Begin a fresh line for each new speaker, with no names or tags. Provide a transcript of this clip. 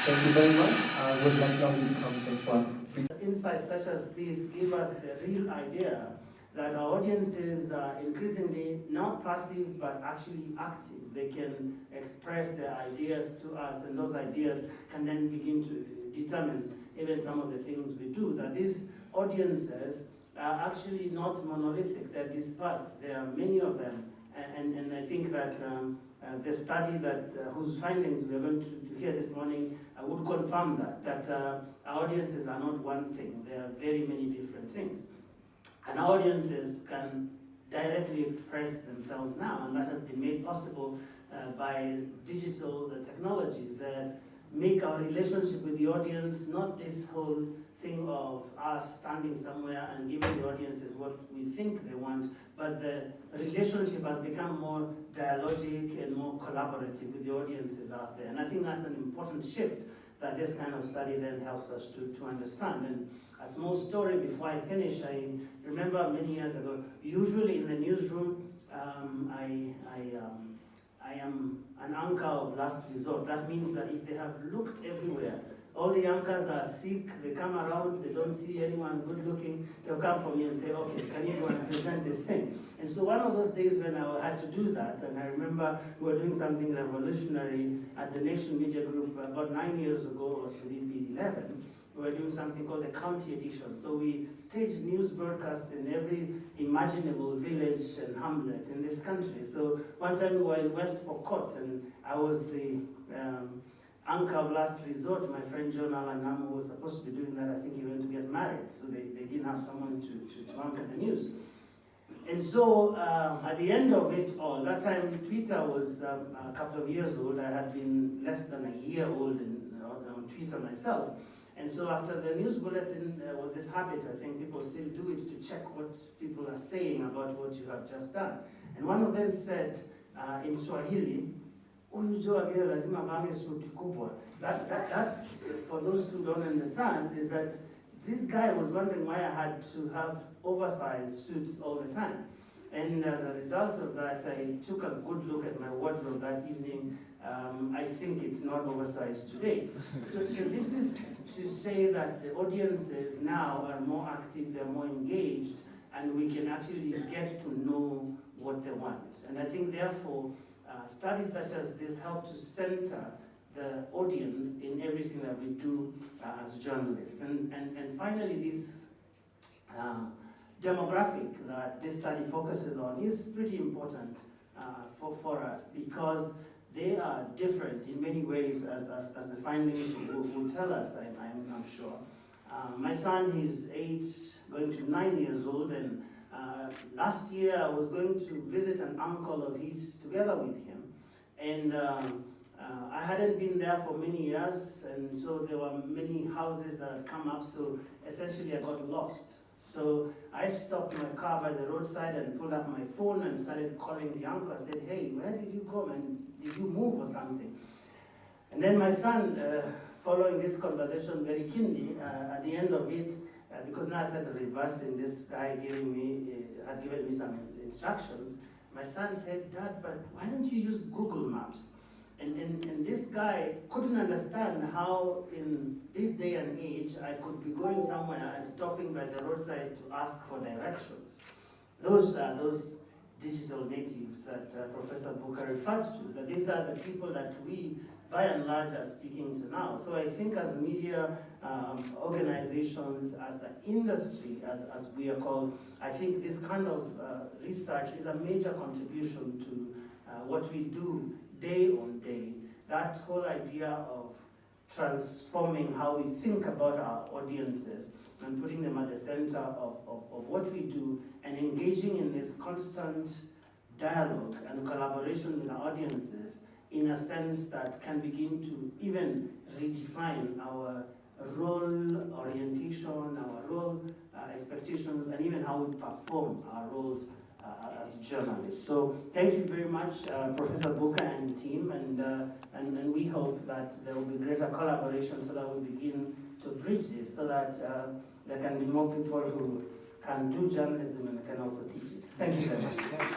Thank you very much. I would like now to come just one.
Insights such as these give us the real idea that our audiences are increasingly not passive but actually active. They can express their ideas to us, and those ideas can then begin to determine even some of the things we do. That these audiences are actually not monolithic, they're dispersed. There are many of them, and I think that the study that whose findings we are going to hear this morning would confirm that our audiences are not one thing. There are very many different things. And our audiences can directly express themselves now, and that has been made possible by digital technologies that make our relationship with the audience not this whole thing of us standing somewhere and giving the audiences what we think they want, but the relationship has become more dialogic and more collaborative with the audiences out there. And I think that's an important shift that this kind of study then helps us to understand. And a small story before I finish, I remember many years ago, usually in the newsroom, I am an anchor of last resort. That means that if they have looked everywhere, all the anchors are sick, they come around, they don't see anyone good looking, they'll come for me and say, okay, can you go and present this thing? And so one of those days when I had to do that, and I remember we were doing something revolutionary at the Nation Media Group about 9 years ago, or should it be 11, we were doing something called the county edition. So we staged news broadcasts in every imaginable village and hamlet in this country. So one time we were in West Pokot, and I was the anchor of last resort. My friend John Alan Namu was supposed to be doing that. I think he went to get married, so they didn't have someone to anchor the news. And so at the end of it all, that time Twitter was a couple of years old. I had been less than a year old on Twitter myself. And so after the news bulletin, there was this habit, I think people still do it, to check what people are saying about what you have just done. And one of them said in Swahili, Joe Ageyo lazima vae suti kubwa. That, for those who don't understand, is that this guy was wondering why I had to have oversized suits all the time. And as a result of that, I took a good look at my wardrobe that evening. I think it's not oversized today. So this is to say that the audiences now are more active, they're more engaged, and we can actually get to know what they want. And I think therefore, studies such as this help to center the audience in everything that we do as journalists. And finally, this demographic that this study focuses on is pretty important for us, because they are different in many ways, as the findings will tell us, I'm sure. My son, he's 8, going to 9 years old, and last year I was going to visit an uncle of his together with him, and I hadn't been there for many years, and so there were many houses that had come up, so essentially I got lost. So I stopped my car by the roadside and pulled up my phone and started calling the uncle. I said, hey, where did you come, and did you move or something? And then my son, following this conversation very keenly, at the end of it, because now I started reversing, this guy had given me some instructions. My son said, Dad, but why don't you use Google Maps? And this guy couldn't understand how in this day and age I could be going somewhere and stopping by the roadside to ask for directions. Those are those digital natives that Professor Booker referred to, that these are the people that we, by and large, are speaking to now. So I think as media organizations, as the industry, as we are called, I think this kind of research is a major contribution to what we do day on day. That whole idea of transforming how we think about our audiences and putting them at the center of what we do, and engaging in this constant dialogue and collaboration with our audiences in a sense that can begin to even redefine our role orientation, our role expectations, and even how we perform our roles as journalists. So thank you very much, Professor Booker and team, and we hope that there will be greater collaboration so that we begin to bridge this, so that there can be more people who can do journalism and can also teach it. Thank you very much.